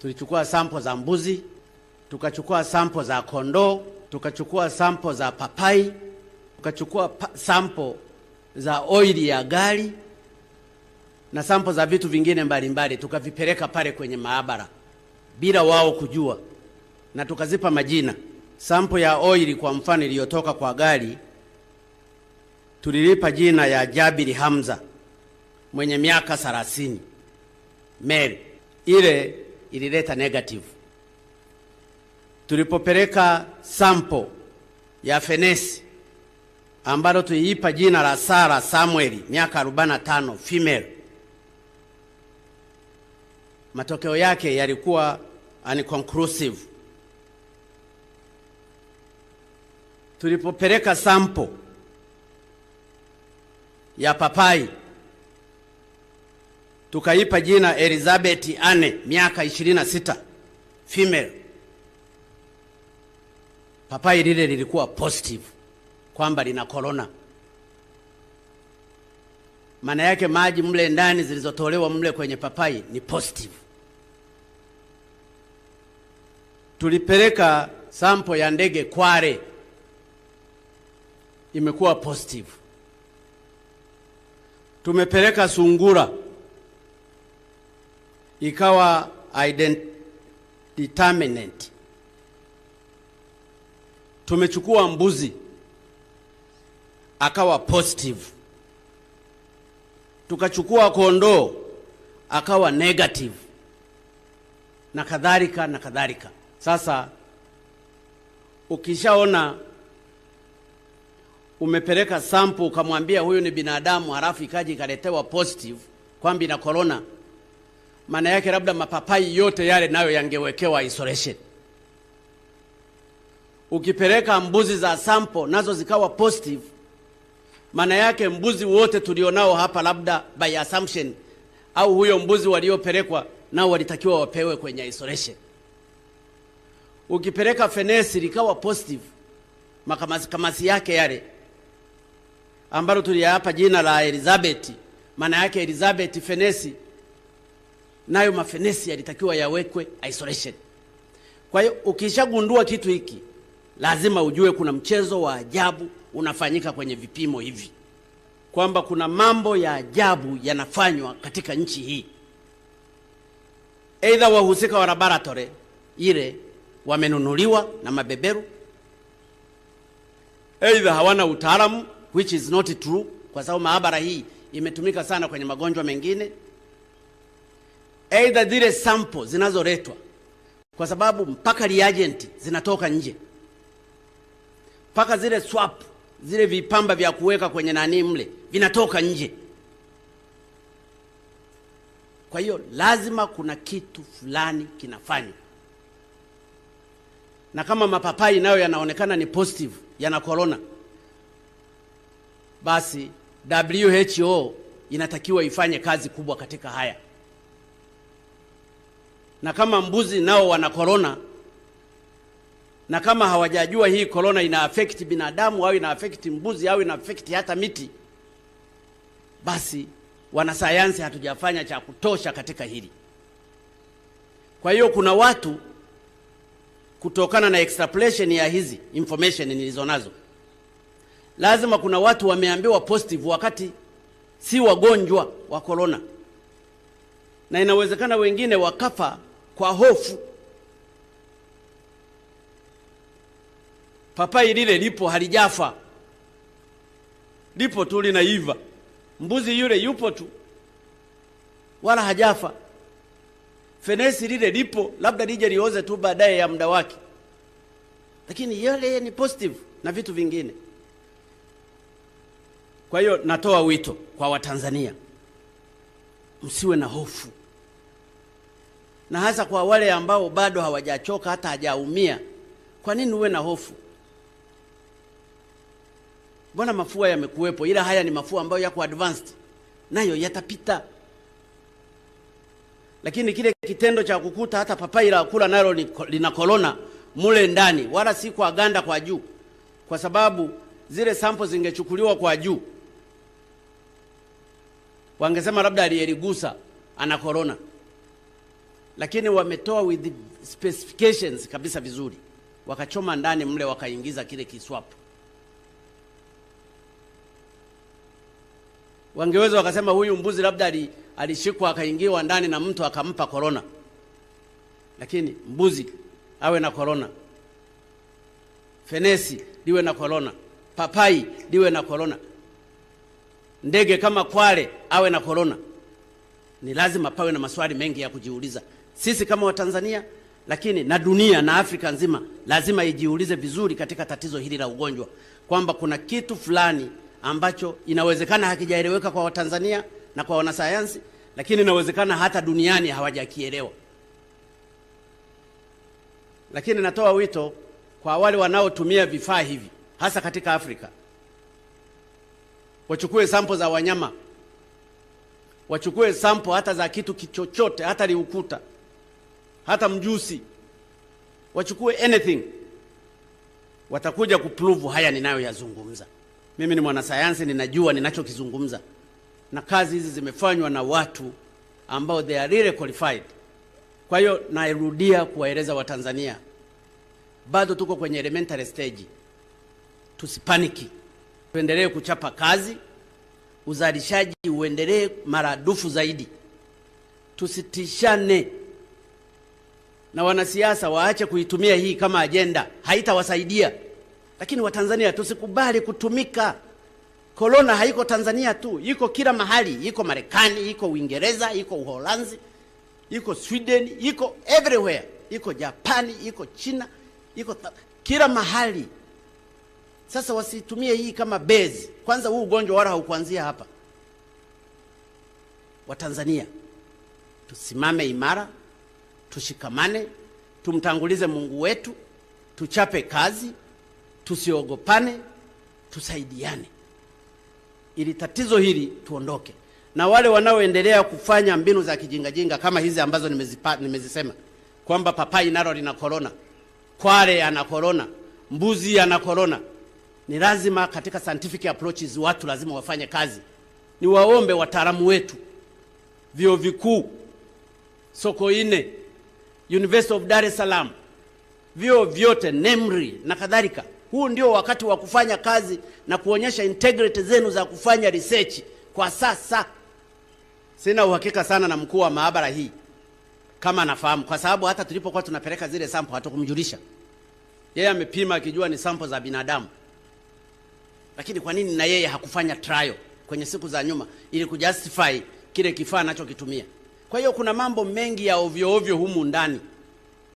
Tulichukua sample za mbuzi, tukachukua sample za kondoo, tukachukua sample za papai, tukachukua sample za oili ya gari na sample za vitu vingine mbalimbali, tukavipeleka pale kwenye maabara bila wao kujua, na tukazipa majina. Sample ya oili kwa mfano iliyotoka kwa gari tulilipa jina ya Jabiri Hamza mwenye miaka 30, male. Ile ilileta negative. Tulipopeleka sample ya fenesi ambalo tuliipa jina la Sara Samuel miaka 45, female, matokeo yake yalikuwa unconclusive. Tulipopeleka sample ya papai tukaipa jina Elizabeth Anne miaka 26, female, papai lile lilikuwa positive kwamba lina corona. Maana yake maji mle ndani zilizotolewa mle kwenye papai ni positive. Tulipeleka sample ya ndege Kware, imekuwa positive. Tumepeleka sungura, ikawa determinant. Tumechukua mbuzi, akawa positive. Tukachukua kondoo, akawa negative, na kadhalika na kadhalika. Sasa ukishaona umepeleka sample ukamwambia huyu ni binadamu, halafu ikaji ikaletewa positive kwamba ina corona, maana yake labda mapapai yote yale nayo yangewekewa isolation. Ukipeleka mbuzi za sample nazo zikawa positive, maana yake mbuzi wote tulionao hapa labda by assumption, au huyo mbuzi waliopelekwa nao walitakiwa wapewe kwenye isolation. Ukipeleka fenesi likawa positive, makamasi yake yale ambalo tuliyapa jina la Elizabeth, maana yake Elizabeth fenesi, nayo mafenesi yalitakiwa yawekwe isolation. Kwa hiyo ukishagundua kitu hiki, lazima ujue kuna mchezo wa ajabu unafanyika kwenye vipimo hivi, kwamba kuna mambo ya ajabu yanafanywa katika nchi hii. Either wahusika wa laboratory ile wamenunuliwa na mabeberu, either hawana utaalamu, which is not true, kwa sababu maabara hii imetumika sana kwenye magonjwa mengine. Either zile sample zinazoletwa, kwa sababu mpaka reagent zinatoka nje, mpaka zile swap, zile vipamba vya kuweka kwenye nani mle vinatoka nje. Kwa hiyo lazima kuna kitu fulani kinafanywa. Na kama mapapai nayo yanaonekana ni positive, yana corona, basi WHO inatakiwa ifanye kazi kubwa katika haya. Na kama mbuzi nao wana corona, na kama hawajajua hii corona ina affect binadamu au ina affect mbuzi au ina affect hata miti, basi wanasayansi hatujafanya cha kutosha katika hili. Kwa hiyo kuna watu, kutokana na extrapolation ya hizi information nilizonazo, lazima kuna watu wameambiwa positive wakati si wagonjwa wa corona, na inawezekana wengine wakafa kwa hofu. Papai lile lipo halijafa, lipo tu linaiva. Mbuzi yule yupo tu wala hajafa. Fenesi lile lipo, labda lije lioze tu baadaye ya muda wake, lakini yale ni positive na vitu vingine. Kwa hiyo natoa wito kwa Watanzania, msiwe na hofu, na hasa kwa wale ambao bado hawajachoka hata hajaumia. Kwa nini uwe na hofu? Mbona mafua yamekuwepo, ila haya ni mafua ambayo yako advanced, nayo yatapita. Lakini kile kitendo cha kukuta hata papai la kula nalo lina corona mule ndani, wala si kwa ganda kwa juu, kwa sababu zile sample zingechukuliwa kwa juu, wangesema labda aliyeligusa ana corona. lakini wametoa with specifications kabisa vizuri, wakachoma ndani mle, wakaingiza kile kiswapu. Wangeweza wakasema huyu mbuzi labda alishikwa akaingiwa ndani na mtu akampa corona, lakini mbuzi awe na corona, fenesi liwe na corona, papai liwe na corona, ndege kama kwale awe na corona. Ni lazima pawe na maswali mengi ya kujiuliza sisi kama Watanzania, lakini na dunia na Afrika nzima lazima ijiulize vizuri katika tatizo hili la ugonjwa, kwamba kuna kitu fulani ambacho inawezekana hakijaeleweka kwa Watanzania na kwa wanasayansi, lakini inawezekana hata duniani hawajakielewa. Lakini natoa wito kwa wale wanaotumia vifaa hivi, hasa katika Afrika, wachukue sample za wanyama, wachukue sample hata za kitu kichochote, hata liukuta, hata mjusi, wachukue anything, watakuja kuprove haya ninayoyazungumza. Mimi ni mwanasayansi, ninajua ninachokizungumza, na kazi hizi zimefanywa na watu ambao they are really qualified. Kwa hiyo nairudia kuwaeleza Watanzania, bado tuko kwenye elementary stage, tusipaniki, tuendelee kuchapa kazi, uzalishaji uendelee maradufu zaidi, tusitishane, na wanasiasa waache kuitumia hii kama ajenda, haitawasaidia. Lakini Watanzania tusikubali kutumika. Corona haiko Tanzania tu, iko kila mahali, iko Marekani, iko Uingereza, iko Uholanzi, iko Sweden, iko everywhere, iko Japani, iko China, iko kila mahali. Sasa wasitumie hii kama base. Kwanza huu ugonjwa wala haukuanzia hapa. Watanzania tusimame imara, tushikamane, tumtangulize Mungu wetu, tuchape kazi, tusiogopane, tusaidiane ili tatizo hili tuondoke. Na wale wanaoendelea kufanya mbinu za kijingajinga kama hizi ambazo nimezisema, kwamba papai nalo lina corona, kwale ana corona, mbuzi ana corona, ni lazima katika scientific approaches watu lazima wafanye kazi. Ni waombe wataalamu wetu, vyuo vikuu, Sokoine, University of Dar es Salaam, vyuo vyote, NEMRI na kadhalika, huu ndio wakati wa kufanya kazi na kuonyesha integrity zenu za kufanya research kwa sasa. Sina uhakika sana na mkuu wa maabara hii kama anafahamu, kwa sababu hata tulipokuwa tunapeleka zile sample hatakumjulisha. Yeye amepima akijua ni sample za binadamu. Lakini kwa nini na yeye hakufanya trial kwenye siku za nyuma ili kujustify kile kifaa anachokitumia? Kwa hiyo kuna mambo mengi ya ovyo ovyo humu ndani.